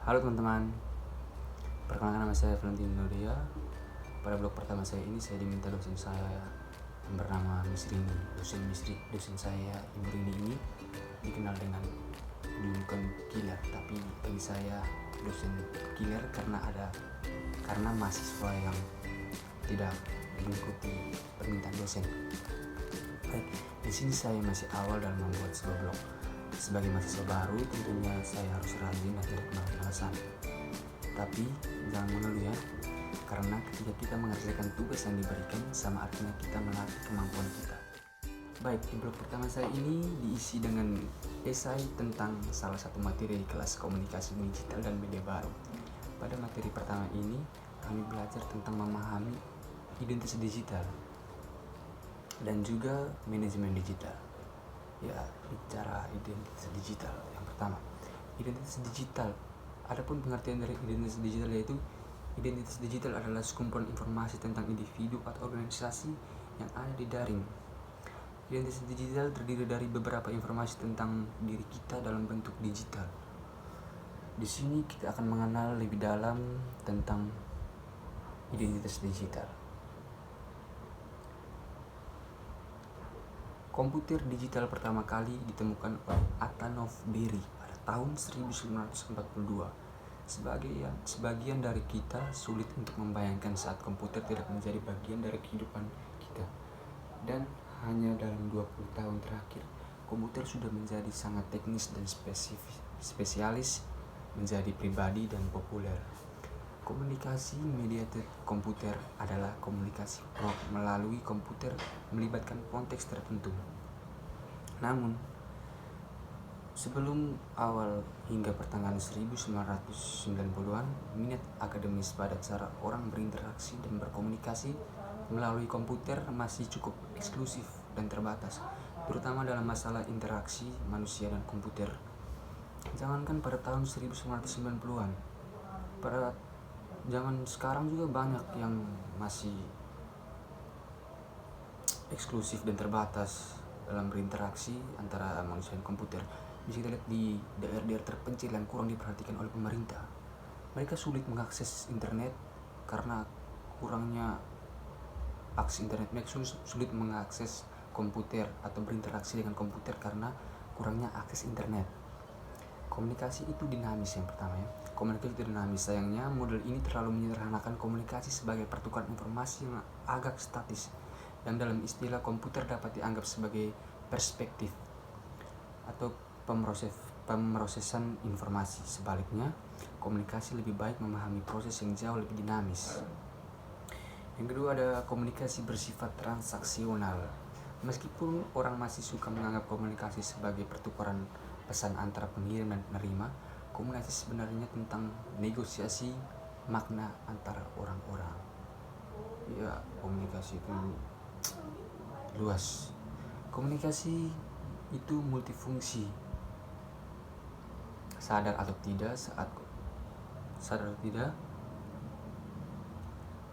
Halo teman-teman, perkenalkan nama saya Valentino Dia. Pada blog pertama saya ini saya diminta dosen saya yang bernama Miss Rini. Dosen saya Ibu Rini ini dikenal dengan julukan killer, tapi bagi saya dosen killer karena mahasiswa yang tidak mengikuti permintaan dosen. Baik, di sini saya masih awal dalam membuat sebuah blog. Sebagai mahasiswa baru, tentunya saya harus rajin dan tidak malas-malasan. Tapi jangan mengeluh ya, karena ketika kita mengerjakan tugas yang diberikan, sama artinya kita melatih kemampuan kita. Baik, di blog pertama saya ini diisi dengan esai tentang salah satu materi di kelas komunikasi digital dan media baru. Pada materi pertama ini, kami belajar tentang memahami identitas digital dan juga manajemen digital. Ya, bicara identitas digital yang pertama. Identitas digital. Adapun pengertian dari identitas digital yaitu identitas digital adalah sekumpulan informasi tentang individu atau organisasi yang ada di daring. Identitas digital terdiri dari beberapa informasi tentang diri kita dalam bentuk digital. Di sini kita akan mengenal lebih dalam tentang identitas digital. Komputer digital pertama kali ditemukan oleh Atanov Berry pada tahun 1942. Sebagian dari kita sulit untuk membayangkan saat komputer tidak menjadi bagian dari kehidupan kita. Dan hanya dalam 20 tahun terakhir, komputer sudah menjadi sangat teknis dan spesialis, menjadi pribadi dan populer. Komunikasi mediated komputer adalah komunikasi melalui komputer melibatkan konteks tertentu. Namun, sebelum awal hingga pertengahan 1990-an, minat akademis pada cara orang berinteraksi dan berkomunikasi melalui komputer masih cukup eksklusif dan terbatas, terutama dalam masalah interaksi manusia dan komputer. Jangankan pada tahun 1990-an, pada zaman sekarang juga banyak yang masih eksklusif dan terbatas dalam berinteraksi antara manusia dan komputer. Bisa kita lihat di daerah-daerah terpencil yang kurang diperhatikan oleh pemerintah. Mereka sulit mengakses internet karena kurangnya akses internet. Mereka sulit mengakses komputer atau berinteraksi dengan komputer karena kurangnya akses internet. Komunikasi itu dinamis yang pertama ya. Komunikasi itu dinamis. Sayangnya model ini terlalu menyederhanakan komunikasi sebagai pertukaran informasi yang agak statis, yang dalam istilah komputer dapat dianggap sebagai perspektif atau pemrosesan informasi. Sebaliknya, komunikasi lebih baik memahami proses yang jauh lebih dinamis. Yang kedua ada komunikasi bersifat transaksional. Meskipun orang masih suka menganggap komunikasi sebagai pertukaran pesan antara pengirim dan penerima, komunikasi sebenarnya tentang negosiasi makna antara orang-orang. Ya, komunikasi itu luas. Komunikasi itu multifungsi. Sadar atau tidak,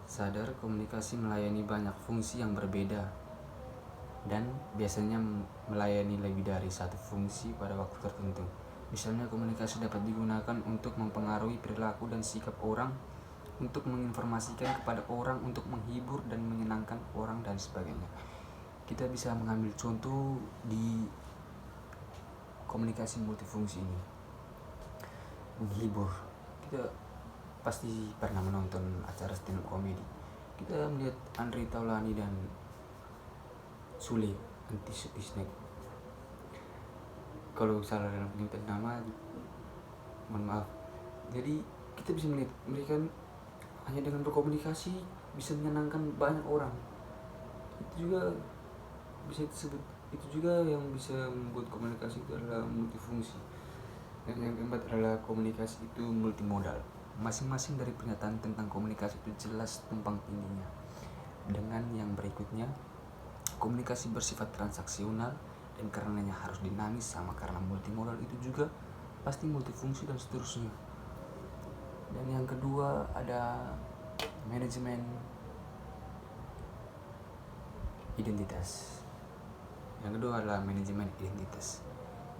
sadar komunikasi melayani banyak fungsi yang berbeda dan biasanya melayani lebih dari satu fungsi pada waktu tertentu. Misalnya komunikasi dapat digunakan untuk mempengaruhi perilaku dan sikap orang, untuk menginformasikan kepada orang, untuk menghibur dan menyenangkan orang dan sebagainya. Kita bisa mengambil contoh di komunikasi multifungsi ini. Menghibur. Kita pasti pernah menonton acara stand up comedy. Kita melihat Andre Taulani dan Sule Antisnek. Kalau salah dalam penyebutan nama, mohon maaf. Jadi kita bisa melihat mereka hanya dengan berkomunikasi bisa menyenangkan banyak orang. Itu juga bisa disebut, itu juga yang bisa membuat komunikasi itu adalah multifungsi. Dan yang keempat adalah komunikasi itu multimodal. Masing-masing dari pernyataan tentang komunikasi itu jelas tumpang tindihnya. Dengan yang berikutnya, komunikasi bersifat transaksional dan karenanya harus dinamis, sama karena multimodal itu juga pasti multifungsi dan seterusnya. Dan yang kedua ada manajemen identitas. Yang kedua adalah manajemen identitas.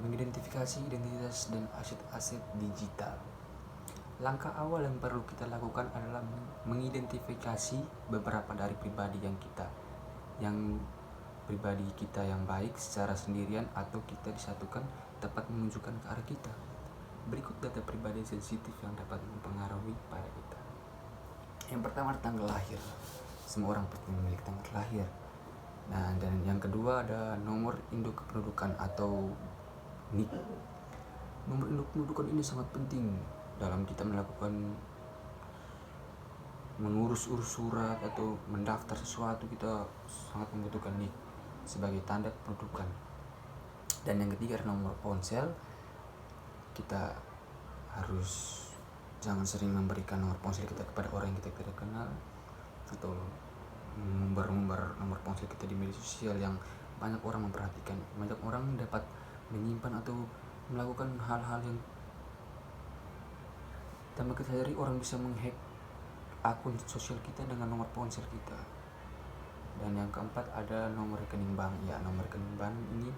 Mengidentifikasi identitas dan aset-aset digital. Langkah awal yang perlu kita lakukan adalah mengidentifikasi beberapa dari pribadi kita yang baik secara sendirian atau kita disatukan dapat menunjukkan ke arah kita. Berikut data pribadi sensitif yang dapat mempengaruhi pada kita. Yang pertama, tanggal lahir. Semua orang pasti memiliki tanggal lahir. Nah, dan yang kedua ada nomor induk kependudukan atau NIK. Nomor induk kependudukan ini sangat penting dalam kita mengurus surat atau mendaftar sesuatu. Kita sangat membutuhkan NIK sebagai tanda kependudukan. Dan yang ketiga adalah nomor ponsel. Kita harus jangan sering memberikan nomor ponsel kita kepada orang yang kita tidak kenal, atau mengumbar nomor ponsel kita di media sosial yang banyak orang memperhatikan. Banyak orang dapat menyimpan atau melakukan hal-hal yang tanpa kita sadari. Orang bisa menghack akun sosial kita dengan nomor ponsel kita. Dan yang keempat ada nomor rekening bank. Ya, nomor rekening bank ini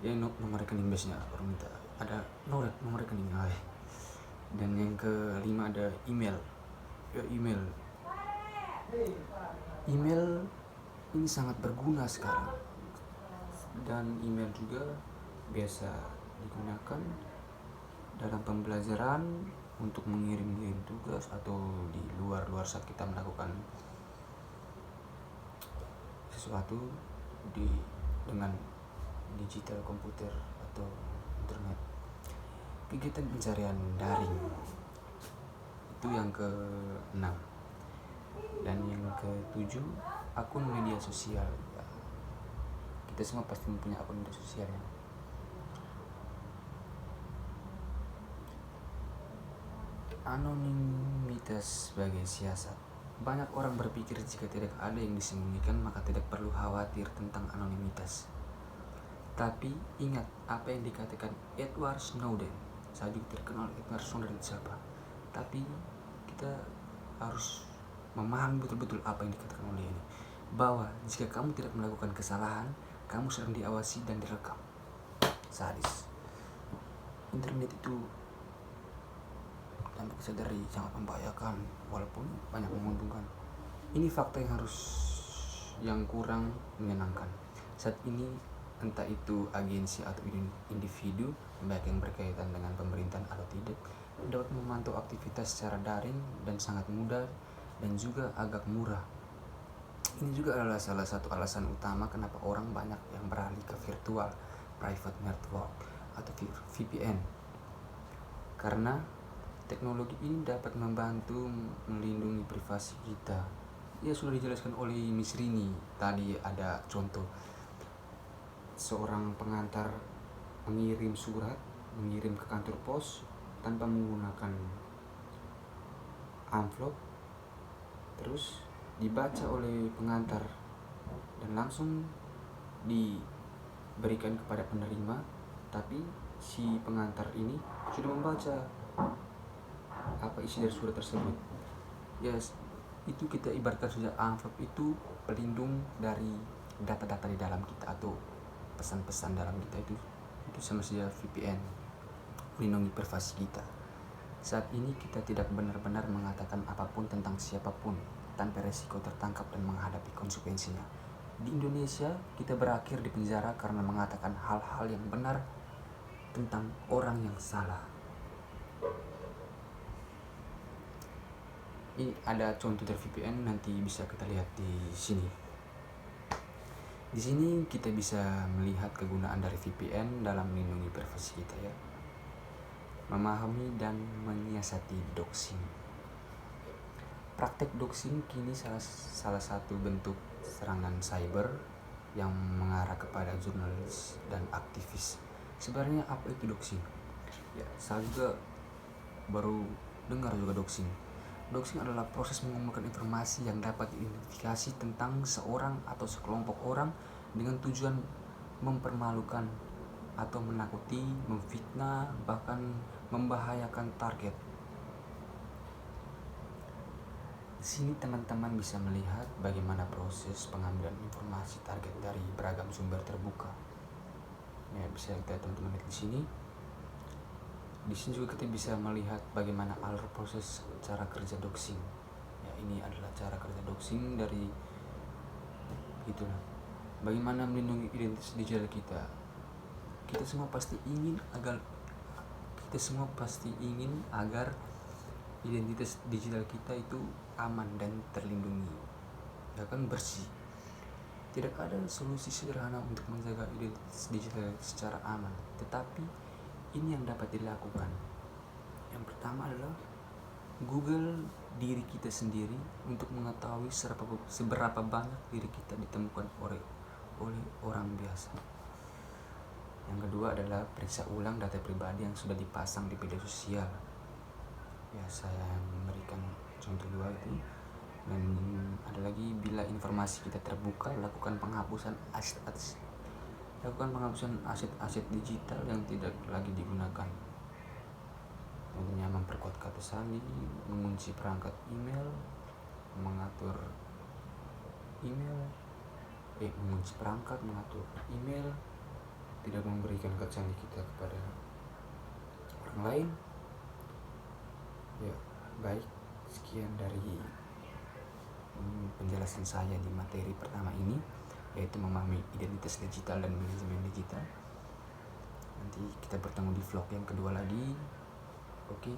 nomor rekening biasanya orang minta ada nomor rekening. Dan yang kelima ada email. Email ini sangat berguna sekarang, dan email juga biasa digunakan dalam pembelajaran untuk mengirim tugas atau di luar saat kita melakukan sesuatu dengan digital komputer atau internet. Kegiatan pencarian daring itu yang ke-6. Dan yang ke-7 akun media sosial. Kita semua pasti mempunyai akun media sosial ya. Anonimitas sebagai siasat. Banyak orang berpikir jika tidak ada yang disembunyikan maka tidak perlu khawatir tentang anonimitas. Tapi ingat apa yang dikatakan Edward Snowden. Saya juga terkenal Edward Snowden siapa. Tapi kita harus memahami betul-betul apa yang dikatakan oleh ini, bahwa jika kamu tidak melakukan kesalahan, kamu sedang diawasi dan direkam. Sadis. Internet itu tanpa kesadari sangat membahayakan walaupun banyak menguntungkan. Ini fakta yang kurang menyenangkan. Saat ini entah itu agensi atau individu, baik yang berkaitan dengan pemerintahan atau tidak, dapat memantau aktivitas secara daring dan sangat mudah dan juga agak murah. Ini juga adalah salah satu alasan utama kenapa orang banyak yang beralih ke virtual private network atau VPN. Karena teknologi ini dapat membantu melindungi privasi kita. Ya, sudah dijelaskan oleh Miss Rini. Tadi ada contoh seorang pengantar mengirim surat, mengirim ke kantor pos tanpa menggunakan amplop, terus dibaca oleh pengantar dan langsung diberikan kepada penerima, tapi si pengantar ini sudah membaca apa isi dari surat tersebut. Yes, itu kita ibaratkan saja amplop itu pelindung dari data-data di dalam kita atau pesan-pesan dalam kita. Itu sama saja VPN, melindungi privasi kita. Saat ini kita tidak benar-benar mengatakan apapun tentang siapapun tanpa resiko tertangkap dan menghadapi konsekuensinya. Di Indonesia kita berakhir di penjara karena mengatakan hal-hal yang benar tentang orang yang salah. Ini ada contoh dari VPN, nanti bisa kita lihat di sini. Di sini kita bisa melihat kegunaan dari VPN dalam melindungi privasi kita ya. Memahami dan menyiasati doxing. Praktek doxing kini salah satu bentuk serangan cyber yang mengarah kepada jurnalis dan aktivis. Sebenarnya apa itu doxing? Ya, saya juga baru dengar juga doxing. Doxing adalah proses mengumpulkan informasi yang dapat diidentifikasi tentang seorang atau sekelompok orang dengan tujuan mempermalukan atau menakuti, memfitnah, bahkan membahayakan target. Di sini teman-teman bisa melihat bagaimana proses pengambilan informasi target dari beragam sumber terbuka. Ya, bisa kita teman-teman lihat di sini. Di sini juga kita bisa melihat bagaimana alur proses cara kerja doxing. Ya, ini adalah cara kerja doxing dari itulah. Bagaimana melindungi identitas digital kita. Kita semua pasti ingin agar identitas digital kita itu aman dan terlindungi, ya kan, bersih. Tidak ada solusi sederhana untuk menjaga identitas digital secara aman, tetapi ini yang dapat dilakukan. Yang pertama adalah Google diri kita sendiri untuk mengetahui seberapa banyak diri kita ditemukan oleh orang biasa. Yang kedua adalah periksa ulang data pribadi yang sudah dipasang di media sosial. Ya, saya memberikan contoh dua itu. Dan ada lagi, bila informasi kita terbuka, lakukan penghapusan aset-aset digital yang tidak lagi digunakan. Tentunya memperkuat kata sandi, mengunci perangkat email, mengatur email, tidak memberikan kata sandi kita kepada orang lain. Ya, baik, sekian dari penjelasan saya di materi pertama ini, yaitu memahami identitas digital dan manajemen digital. Nanti kita bertemu di vlog yang kedua lagi. Oke.